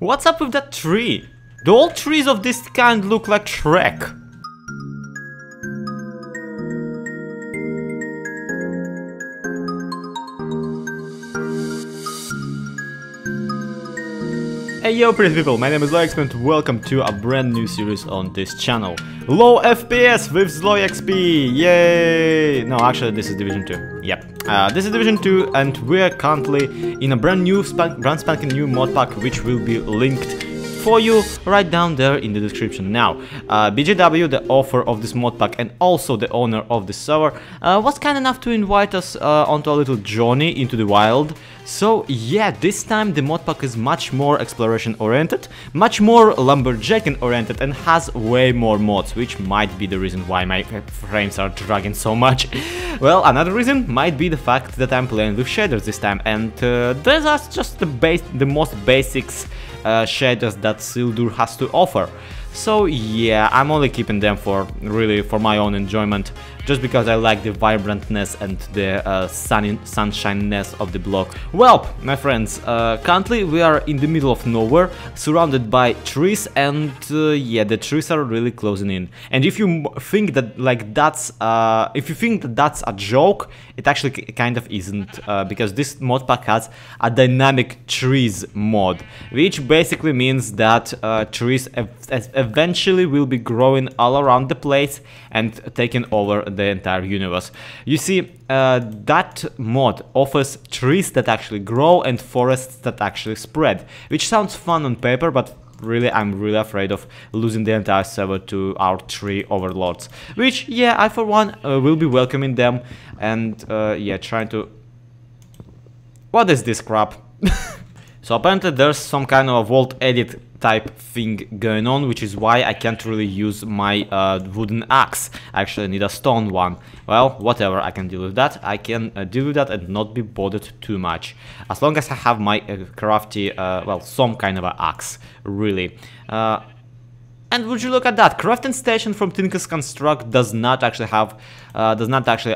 What's up with that tree? The old trees of this kind look like Shrek. Hey yo pretty people, my name is Low and welcome to a brand new series on this channel. Low FPS with slow XP, yay! No, actually this is Division 2, yep. This is Division 2 and we are currently in a brand spanking new mod pack which will be linked for you right down there in the description. Now, BJW, the author of this mod pack and also the owner of the server, was kind enough to invite us onto a little journey into the wild. So yeah, this time the mod pack is much more exploration oriented, much more lumberjacking oriented and has way more mods, which might be the reason why my frames are dragging so much. Well, another reason might be the fact that I'm playing with shaders this time, and those are just the most basics shaders that Sildur has to offer. So yeah, I'm only keeping them for my own enjoyment, just because I like the vibrantness and the sunshineness of the block. Well, my friends, currently we are in the middle of nowhere, surrounded by trees, and yeah, the trees are really closing in. And if you think that that's a joke, it actually kind of isn't, because this mod pack has a dynamic trees mod, which basically means that trees eventually will be growing all around the place and taking over the entire universe. You see, that mod offers trees that actually grow and forests that actually spread, which sounds fun on paper, but really I'm really afraid of losing the entire server to our tree overlords, which yeah, I for one will be welcoming them and yeah, trying to... What is this crap? So apparently there's some kind of a vault edit type thing going on, which is why I can't really use my wooden axe. I actually need a stone one. Well, whatever, I can deal with that. I can deal with that and not be bothered too much, as long as I have my crafty, well, some kind of an axe, really. And would you look at that, crafting station from Tinker's Construct does not actually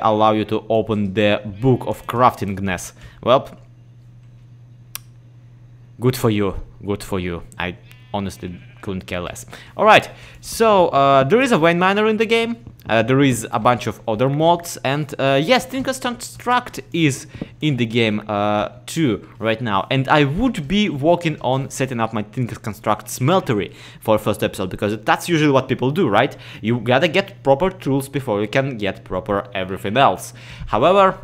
allow you to open the book of craftingness. Well, good for you, good for you. I honestly couldn't care less. Alright, so there is a vein miner in the game, there is a bunch of other mods, and yes, Tinker's Construct is in the game too right now, and I would be working on setting up my Tinker's Construct smeltery for first episode, because that's usually what people do, right? You gotta get proper tools before you can get proper everything else. However,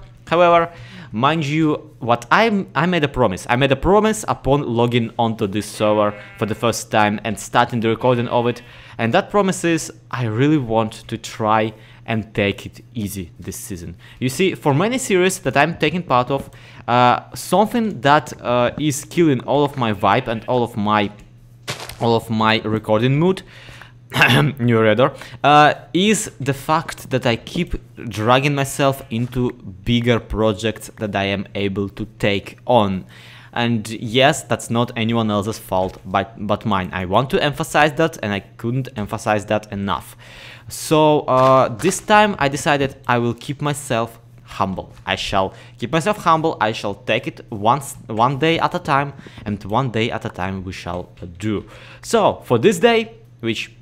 mind you, what I made a promise. I made a promise upon logging onto this server for the first time and starting the recording of it, and that promise is I really want to try and take it easy this season. You see, for many series that I'm taking part of, something that is killing all of my vibe and all of my recording mood new reader, is the fact that I keep dragging myself into bigger projects that I am able to take on. And yes, that's not anyone else's fault but mine. I want to emphasize that, and I couldn't emphasize that enough. So this time I decided I will keep myself humble. I shall keep myself humble. I shall take it one day at a time, and one day at a time we shall do. So for this day, which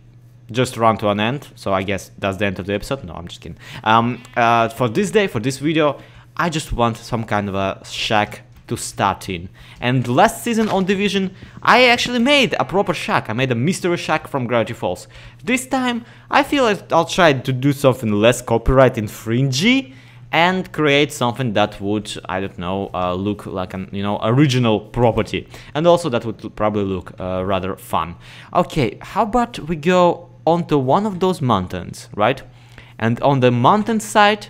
just run to an end, so I guess that's the end of the episode. No, I'm just kidding. For this day, for this video, I just want some kind of a shack to start in. And last season on Division, I actually made a proper shack. I made a mystery shack from Gravity Falls. This time, I feel like I'll try to do something less copyright infringy and create something that would, I don't know, look like an, original property. And also that would probably look rather fun. Okay, how about we go onto one of those mountains, right? And on the mountain side,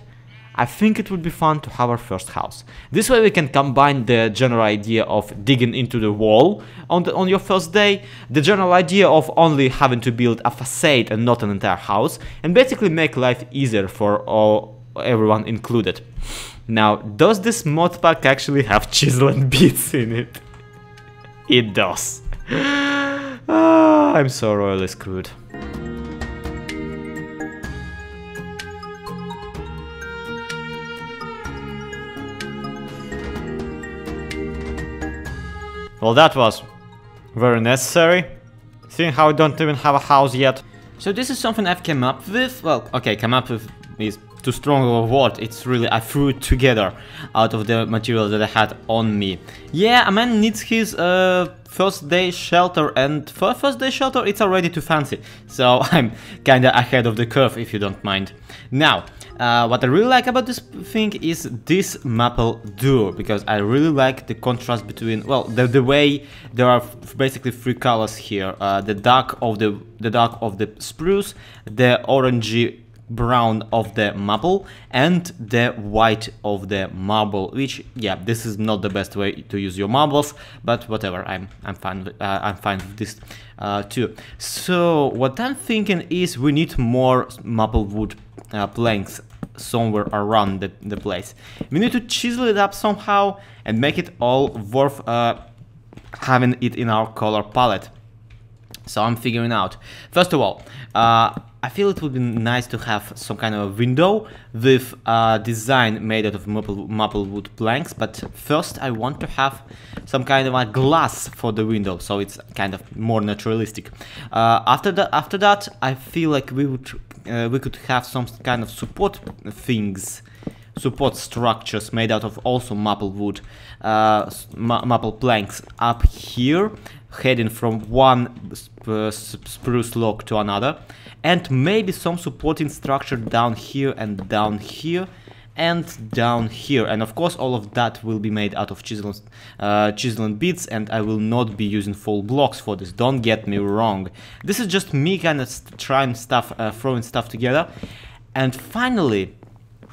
I think it would be fun to have our first house. This way we can combine the general idea of digging into the wall on your first day, the general idea of only having to build a facade and not an entire house, and basically make life easier for everyone included. Now, does this mod pack actually have chisel and beats in it? It does. I'm so royally screwed. Well, that was Very necessary. Seeing how I don't even have a house yet. So this is something I've come up with. Well, okay, come up with is too strong of a word. It's really, I threw it together out of the material that I had on me. Yeah, a man needs his first day shelter, and for first day shelter it's already too fancy. So I'm kinda ahead of the curve, if you don't mind. Now, what I really like about this thing is this maple duo, because I really like the contrast between, well, the way there are basically three colors here: the dark of the spruce, the orangey brown of the maple, and the white of the marble. Which, yeah, this is not the best way to use your marbles, but whatever. I'm fine with this too. So what I'm thinking is we need more maple wood planks somewhere around the place. We need to chisel it up somehow and make it all worth having it in our color palette. So I'm figuring out. First of all, I feel it would be nice to have some kind of a window with a design made out of maple wood planks, but first I want to have some kind of a glass for the window, so it's kind of more naturalistic. After that, I feel like we could have some kind of support structures made out of also maple wood, maple planks up here, heading from one spruce log to another, and maybe some supporting structure down here and down here and down here. And of course all of that will be made out of chiseling bits, and I will not be using full blocks for this, don't get me wrong. This is just me kind of trying stuff, throwing stuff together. And finally,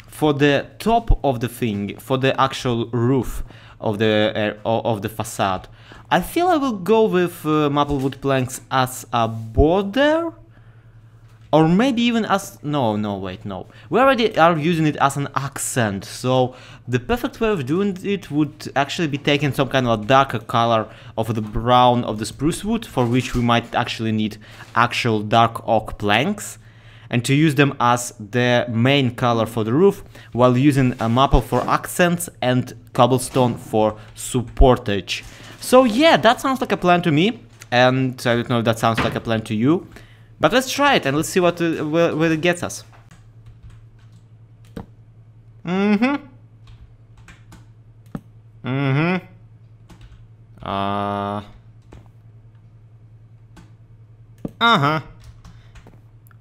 for the top of the thing, for the actual roof of the facade, I feel I will go with maple wood planks as a border, or maybe even as, no, wait, no. We already are using it as an accent, so the perfect way of doing it would actually be taking some kind of a darker color of the brown of the spruce wood, for which we might actually need actual dark oak planks, and to use them as the main color for the roof, while using a maple for accents and cobblestone for supportage. So yeah, that sounds like a plan to me, and I don't know if that sounds like a plan to you, but let's try it and let's see what where it gets us. Uh-huh.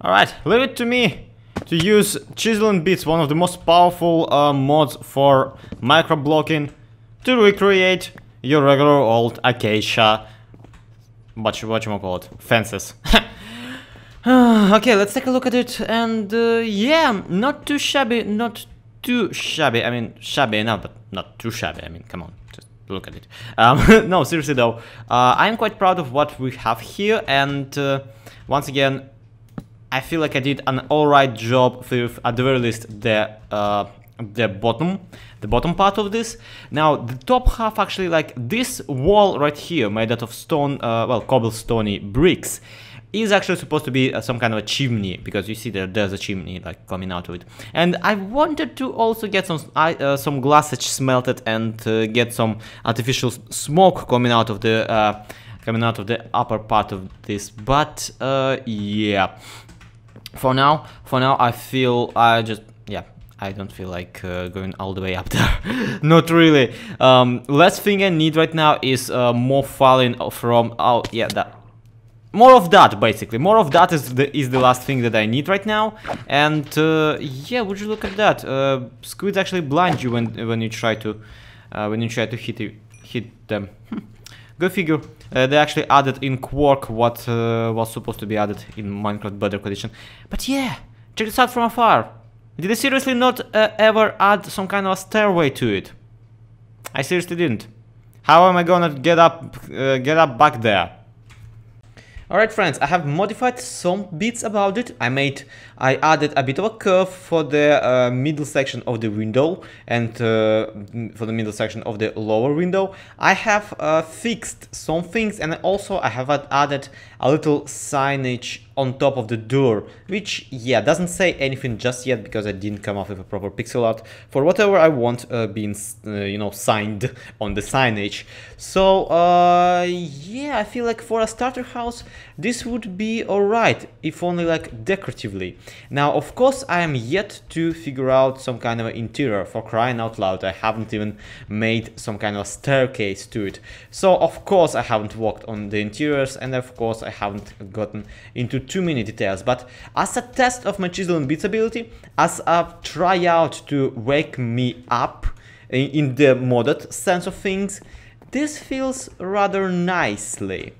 Alright, leave it to me to use chiseling bits, one of the most powerful mods for micro blocking, to recreate your regular old acacia, whatchamacallit, fences. Okay, let's take a look at it, and yeah, not too shabby, I mean, shabby enough, but not too shabby. I mean, come on, just look at it. No, seriously though, I'm quite proud of what we have here, and once again, I feel like I did an alright job with, at the very least, the bottom part of this. Now, the top half, actually, like this wall right here, made out of stone, well, cobblestone bricks, is actually supposed to be some kind of a chimney, because you see there's a chimney like coming out of it. And I wanted to also get some glassage smelted and get some artificial smoke coming out of the upper part of this. But yeah, for now I feel I don't feel like going all the way up there. Not really. Last thing I need right now is more falling from, oh yeah, that. More of that, basically. More of that is the last thing that I need right now. And yeah, would you look at that? Squids actually blind you when you try to hit them. Go figure. They actually added in Quark what was supposed to be added in Minecraft Bedrock Edition. But yeah, check this out from afar. Did they seriously not ever add some kind of a stairway to it? I seriously didn't. How am I gonna get up back there? Alright friends, I have modified some bits about it. I added a bit of a curve for the middle section of the window, and for the middle section of the lower window. I have fixed some things, and also I have added a little signage on top of the door, which, yeah, doesn't say anything just yet because I didn't come up with a proper pixel art for whatever I want being, you know, signed on the signage. So, yeah, I feel like for a starter house, this would be alright, if only like decoratively. Now, of course, I am yet to figure out some kind of interior. For crying out loud, I haven't even made some kind of staircase to it. So, of course, I haven't worked on the interiors, and of course, I haven't gotten into too many details. But as a test of my chisel and bits ability, as a tryout to wake me up in the modded sense of things, this feels rather nicely.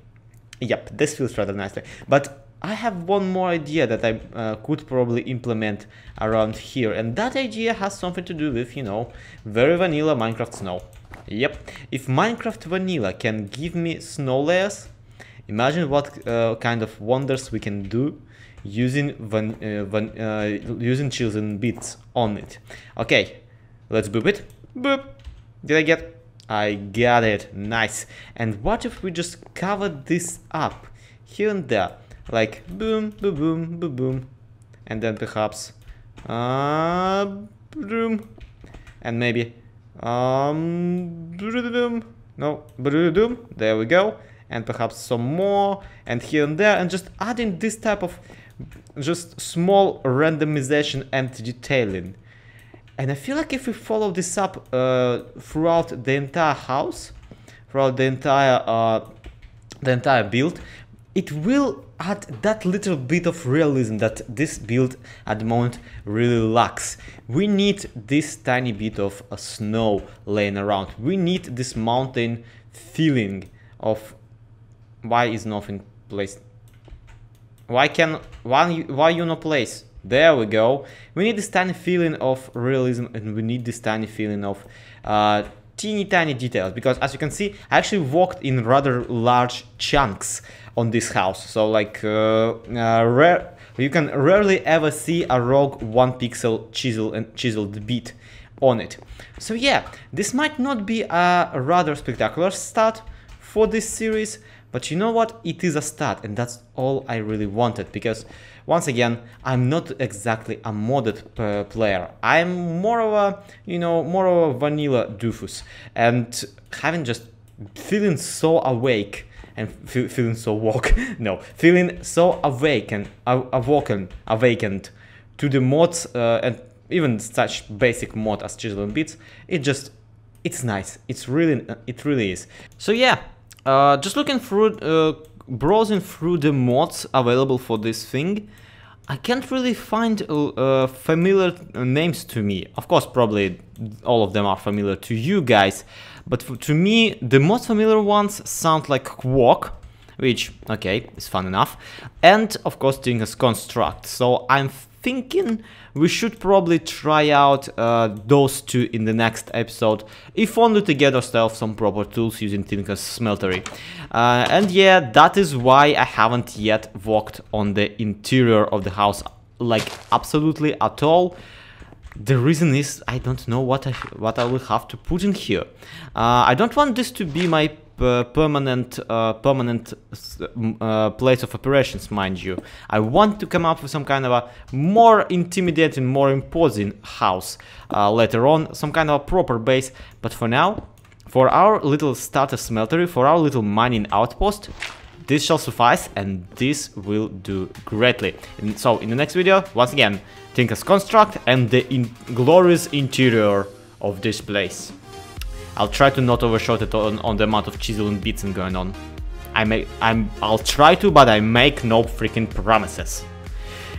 Yep, this feels rather nicely. But I have one more idea that I could probably implement around here, and that idea has something to do with, you know, very vanilla Minecraft snow. Yep, if Minecraft vanilla can give me snow layers, imagine what kind of wonders we can do using using chills and bits on it. Okay, let's boop it. Boop. Did I get? I got it. Nice. And what if we just cover this up here and there, like boom, boom, boom, boom, boom, and then perhaps boom, and maybe no, there we go, and perhaps some more, and here and there, and just adding this type of just small randomization and detailing. And I feel like if we follow this up throughout the entire house, throughout the entire build, it will add that little bit of realism that this build at the moment really lacks. We need this tiny bit of snow laying around. We need this mountain feeling of why is nothing placed. Why you no place? There we go. We need this tiny feeling of realism, and we need this tiny feeling of teeny tiny details, because as you can see, I actually walked in rather large chunks on this house. So like you can rarely ever see a rogue 1 pixel chiseled bit on it. So yeah, this might not be a rather spectacular start for this series, but you know what? It is a start, and that's all I really wanted, because once again, I'm not exactly a modded player. I'm more of a, you know, more of a vanilla doofus, and having just feeling so awake and feeling so feeling so awakened to the mods and even such basic mod as chisel and bits. It's nice. It really is. So yeah. Just looking through, browsing through the mods available for this thing, I can't really find familiar names to me. Of course, probably all of them are familiar to you guys, but to me, the most familiar ones sound like Quark, which, okay, is fun enough, and of course, Tinker's Construct. So I'm thinking we should probably try out those two in the next episode, if only to get ourselves some proper tools using Tinker's Smeltery. And yeah, that is why I haven't yet worked on the interior of the house, like absolutely at all. The reason is I don't know what I will have to put in here. I don't want this to be my permanent place of operations, mind you. I want to come up with some kind of a more intimidating, more imposing house later on, some kind of a proper base. But for now, for our little starter smeltery, for our little mining outpost, this shall suffice, and this will do greatly. And so in the next video, once again, Tinker's Construct and the glorious interior of this place. I'll try to not overshoot it on the amount of chisel and bits and going on. I'll try to, but I make no freaking promises.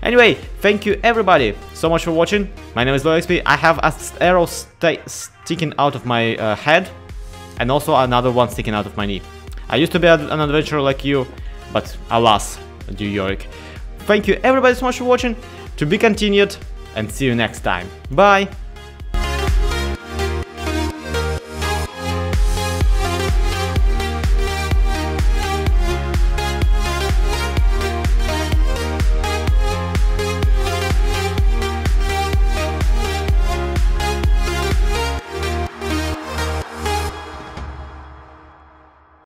Anyway, thank you everybody so much for watching. My name is GaloreXP. I have an arrow sticking out of my head, and also another one sticking out of my knee. I used to be an adventurer like you, but alas, dear Yorick. Thank you everybody so much for watching. To be continued, and see you next time. Bye!